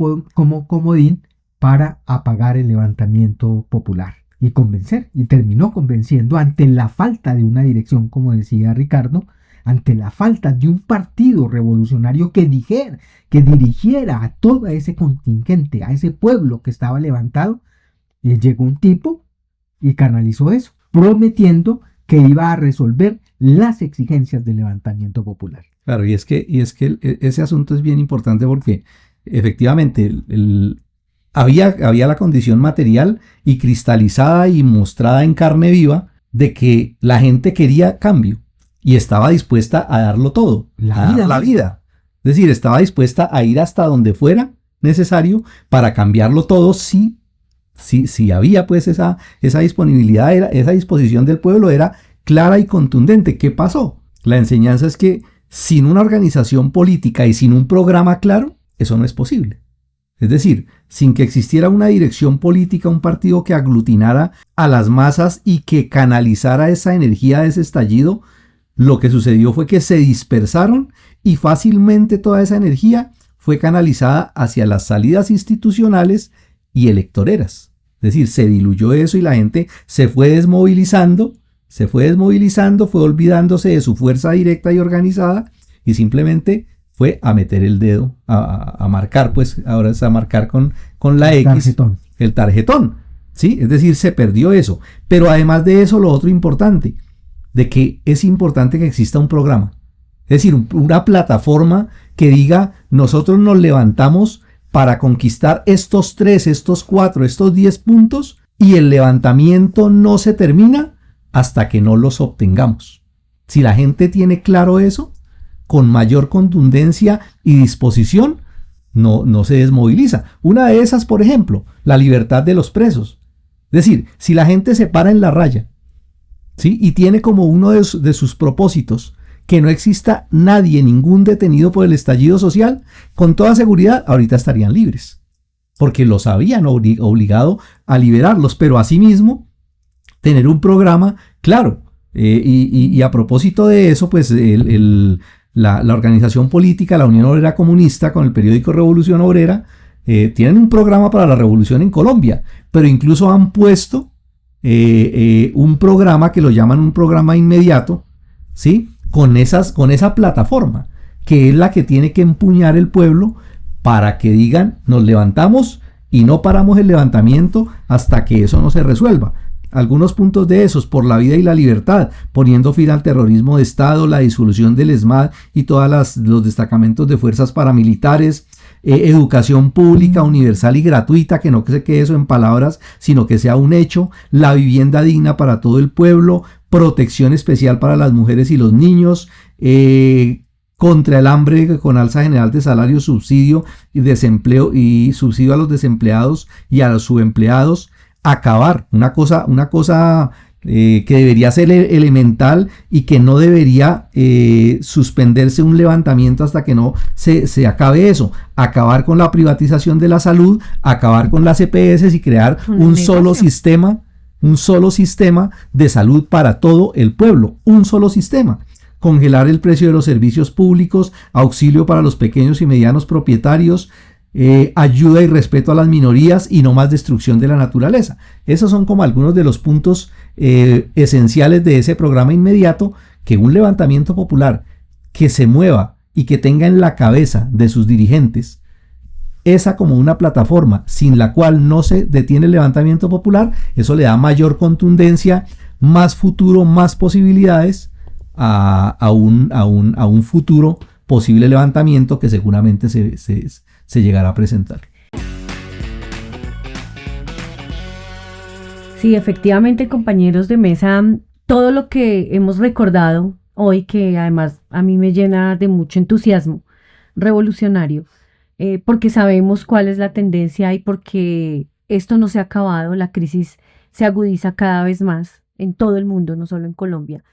comodín para apagar el levantamiento popular y convencer, y terminó convenciendo ante la falta de una dirección, como decía Ricardo, ante la falta de un partido revolucionario que dirigiera a todo ese contingente, a ese pueblo que estaba levantado. Llegó un tipo y canalizó eso, prometiendo que iba a resolver las exigencias del levantamiento popular. Claro, y es que ese asunto es bien importante porque efectivamente había la condición material y cristalizada y mostrada en carne viva de que la gente quería cambio y estaba dispuesta a darlo todo, la vida. Es decir, estaba dispuesta a ir hasta donde fuera necesario para cambiarlo todo si había pues esa disponibilidad, esa disposición del pueblo era clara y contundente. ¿Qué pasó? La enseñanza es que sin una organización política y sin un programa claro, eso no es posible. Es decir, sin que existiera una dirección política, un partido que aglutinara a las masas y que canalizara esa energía de ese estallido, lo que sucedió fue que se dispersaron y fácilmente toda esa energía fue canalizada hacia las salidas institucionales y electoreras. Es decir, se diluyó eso y la gente se fue desmovilizando, fue olvidándose de su fuerza directa y organizada y simplemente fue a meter el dedo, a marcar, pues ahora es a marcar con la X, el tarjetón, ¿sí? Es decir, se perdió eso. Pero además de eso, lo otro importante, de que es importante que exista un programa. Es decir, una plataforma que diga, nosotros nos levantamos para conquistar estos 3, estos 4, estos 10 puntos y el levantamiento no se termina hasta que no los obtengamos. Si la gente tiene claro eso, con mayor contundencia y disposición, no se desmoviliza. Una de esas, por ejemplo, la libertad de los presos. Es decir, si la gente se para en la raya, ¿sí? Y tiene como uno de sus propósitos que no exista nadie, ningún detenido por el estallido social, con toda seguridad ahorita estarían libres, porque los habían obligado a liberarlos, pero asimismo tener un programa claro. Y a propósito de eso, pues la organización política, la Unión Obrera Comunista, con el periódico Revolución Obrera, tienen un programa para la revolución en Colombia, pero incluso han puesto un programa que lo llaman un programa inmediato, ¿sí? Con esa plataforma, que es la que tiene que empuñar el pueblo para que digan, nos levantamos y no paramos el levantamiento hasta que eso no se resuelva. Algunos puntos de esos: por la vida y la libertad, poniendo fin al terrorismo de Estado, la disolución del ESMAD y todos los destacamentos de fuerzas paramilitares, educación pública, universal y gratuita, que no se quede eso en palabras, sino que sea un hecho, la vivienda digna para todo el pueblo, protección especial para las mujeres y los niños, contra el hambre con alza general de salario, subsidio y desempleo y subsidio a los desempleados y a los subempleados. Acabar, una cosa que debería ser elemental y que no debería suspenderse un levantamiento hasta que no se acabe eso. Acabar con la privatización de la salud, acabar con las EPS y crear un solo sistema de salud para todo el pueblo, un solo sistema. Congelar el precio de los servicios públicos, auxilio para los pequeños y medianos propietarios, ayuda y respeto a las minorías y no más destrucción de la naturaleza. Esos son como algunos de los puntos esenciales de ese programa inmediato, que un levantamiento popular que se mueva y que tenga en la cabeza de sus dirigentes esa como una plataforma sin la cual no se detiene el levantamiento popular, eso le da mayor contundencia, más futuro, más posibilidades a un futuro posible levantamiento que seguramente se llegará a presentar. Sí, efectivamente, compañeros de mesa, todo lo que hemos recordado hoy, que además a mí me llena de mucho entusiasmo revolucionario, porque sabemos cuál es la tendencia y porque esto no se ha acabado, la crisis se agudiza cada vez más en todo el mundo, no solo en Colombia.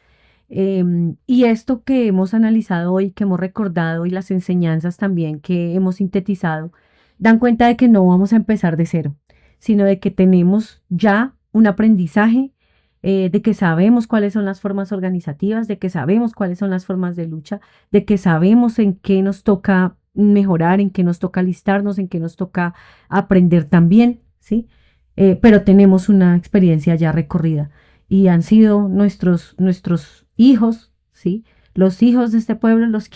Y esto que hemos analizado hoy, que hemos recordado, y las enseñanzas también que hemos sintetizado, dan cuenta de que no vamos a empezar de cero, sino de que tenemos ya un aprendizaje, de que sabemos cuáles son las formas organizativas, de que sabemos cuáles son las formas de lucha, de que sabemos en qué nos toca mejorar, en qué nos toca alistarnos, en qué nos toca aprender también, ¿sí? Pero tenemos una experiencia ya recorrida y han sido nuestros hijos, ¿sí? Los hijos de este pueblo los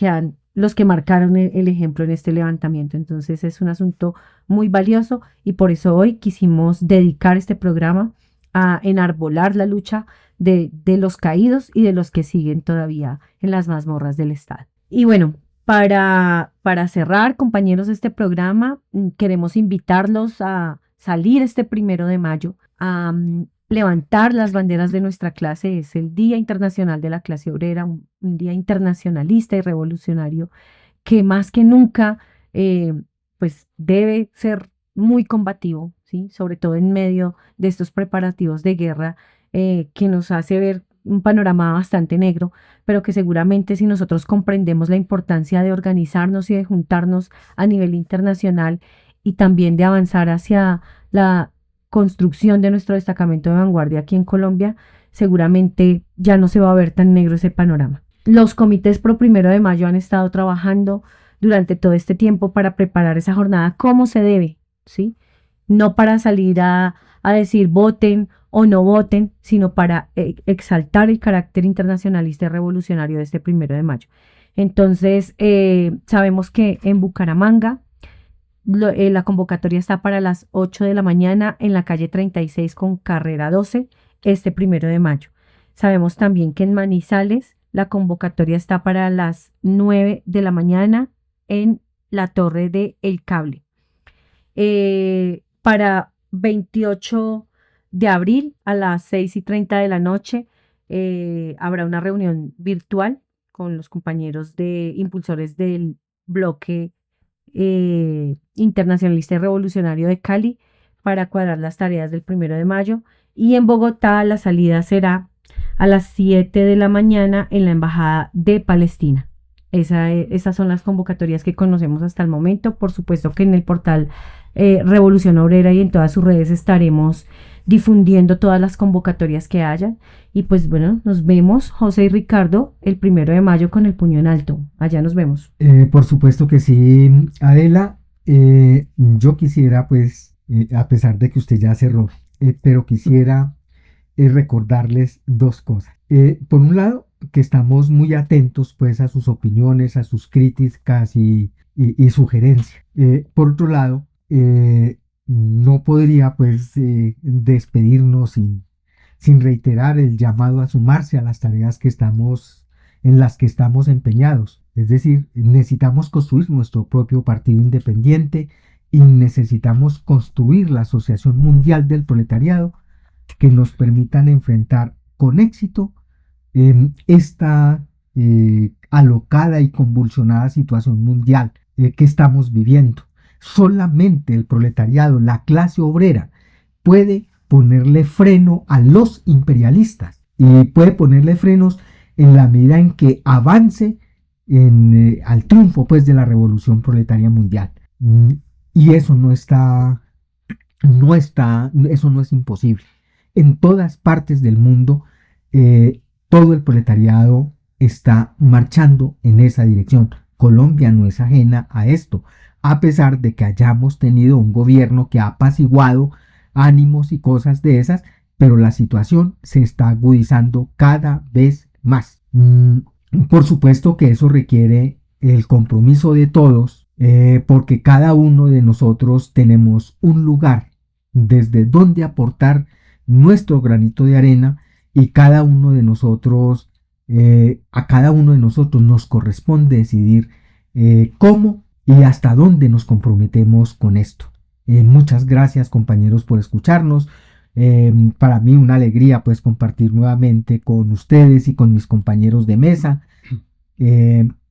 que marcaron el ejemplo en este levantamiento. Entonces es un asunto muy valioso y por eso hoy quisimos dedicar este programa a enarbolar la lucha de los caídos y de los que siguen todavía en las mazmorras del Estado. Y bueno, para cerrar, compañeros de este programa, queremos invitarlos a salir este 1 de mayo a levantar las banderas de nuestra clase. Es el Día Internacional de la Clase Obrera, un día internacionalista y revolucionario que más que nunca pues debe ser muy combativo, ¿sí? Sobre todo en medio de estos preparativos de guerra que nos hace ver un panorama bastante negro, pero que seguramente si nosotros comprendemos la importancia de organizarnos y de juntarnos a nivel internacional y también de avanzar hacia la construcción de nuestro destacamento de vanguardia aquí en Colombia, seguramente ya no se va a ver tan negro ese panorama. Los comités pro 1 de mayo han estado trabajando durante todo este tiempo para preparar esa jornada como se debe, ¿sí? No para salir a decir voten o no voten, sino para exaltar el carácter internacionalista y revolucionario de este 1 de mayo. Entonces, sabemos que en Bucaramanga la convocatoria está para las 8 de la mañana en la calle 36 con carrera 12, este 1 de mayo. Sabemos también que en Manizales la convocatoria está para las 9 de la mañana en la Torre de El Cable. Para 28 de abril a las 6:30 de la noche habrá una reunión virtual con los compañeros de impulsores del bloque internacionalista y revolucionario de Cali para cuadrar las tareas del 1 de mayo. Y en Bogotá la salida será a las 7 de la mañana en la Embajada de Palestina. Esas son las convocatorias que conocemos hasta el momento. Por supuesto que en el portal Revolución Obrera y en todas sus redes estaremos difundiendo todas las convocatorias que hayan. Y pues bueno, nos vemos, José y Ricardo, el 1 de mayo con el puño en alto. Allá nos vemos. Por supuesto que sí, Adela. Yo quisiera, pues, a pesar de que usted ya cerró, pero quisiera recordarles dos cosas. Por un lado, que estamos muy atentos, pues, a sus opiniones, a sus críticas y sugerencias. Por otro lado, no podría, pues, despedirnos sin reiterar el llamado a sumarse a las tareas en las que estamos empeñados. Es decir, necesitamos construir nuestro propio partido independiente y necesitamos construir la Asociación Mundial del Proletariado que nos permitan enfrentar con éxito esta alocada y convulsionada situación mundial que estamos viviendo. Solamente el proletariado, la clase obrera, puede ponerle freno a los imperialistas y puede ponerle frenos en la medida en que avance al triunfo pues de la revolución proletaria mundial. Y eso eso no es imposible. En todas partes del mundo todo el proletariado está marchando en esa dirección. Colombia no es ajena a esto, a pesar de que hayamos tenido un gobierno que ha apaciguado ánimos y cosas de esas, pero la situación se está agudizando cada vez más. Por supuesto que eso requiere el compromiso de todos, porque cada uno de nosotros tenemos un lugar desde donde aportar nuestro granito de arena, y cada uno de nosotros, a cada uno de nosotros nos corresponde decidir cómo y hasta dónde nos comprometemos con esto. Muchas gracias, compañeros, por escucharnos. Para mí una alegría pues compartir nuevamente con ustedes y con mis compañeros de mesa.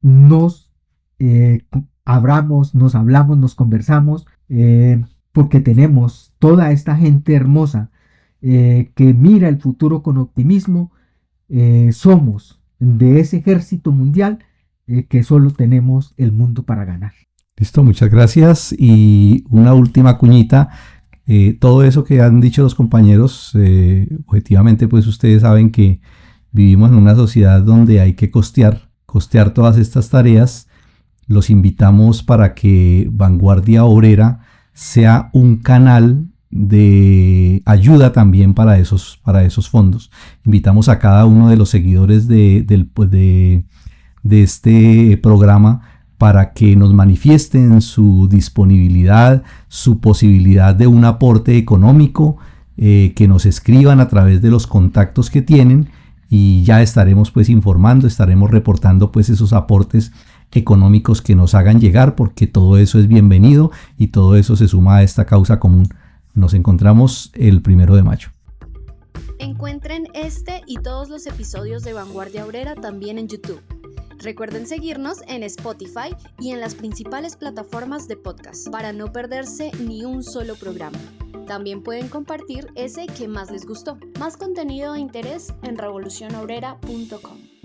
Nos hablamos, nos conversamos, porque tenemos toda esta gente hermosa que mira el futuro con optimismo. Somos de ese ejército mundial que solo tenemos el mundo para ganar. Listo, muchas gracias. Y una última cuñita. Todo eso que han dicho los compañeros, objetivamente pues ustedes saben que vivimos en una sociedad donde hay que costear todas estas tareas. Los invitamos para que Vanguardia Obrera sea un canal de ayuda también para esos fondos. Invitamos a cada uno de los seguidores de este programa para que nos manifiesten su disponibilidad, su posibilidad de un aporte económico, que nos escriban a través de los contactos que tienen, y ya estaremos pues informando, estaremos reportando pues esos aportes económicos que nos hagan llegar, porque todo eso es bienvenido y todo eso se suma a esta causa común. Nos encontramos el 1 de mayo. Encuentren este y todos los episodios de Vanguardia Obrera también en YouTube. Recuerden seguirnos en Spotify y en las principales plataformas de podcast para no perderse ni un solo programa. También pueden compartir ese que más les gustó. Más contenido de interés en revolucionobrera.com.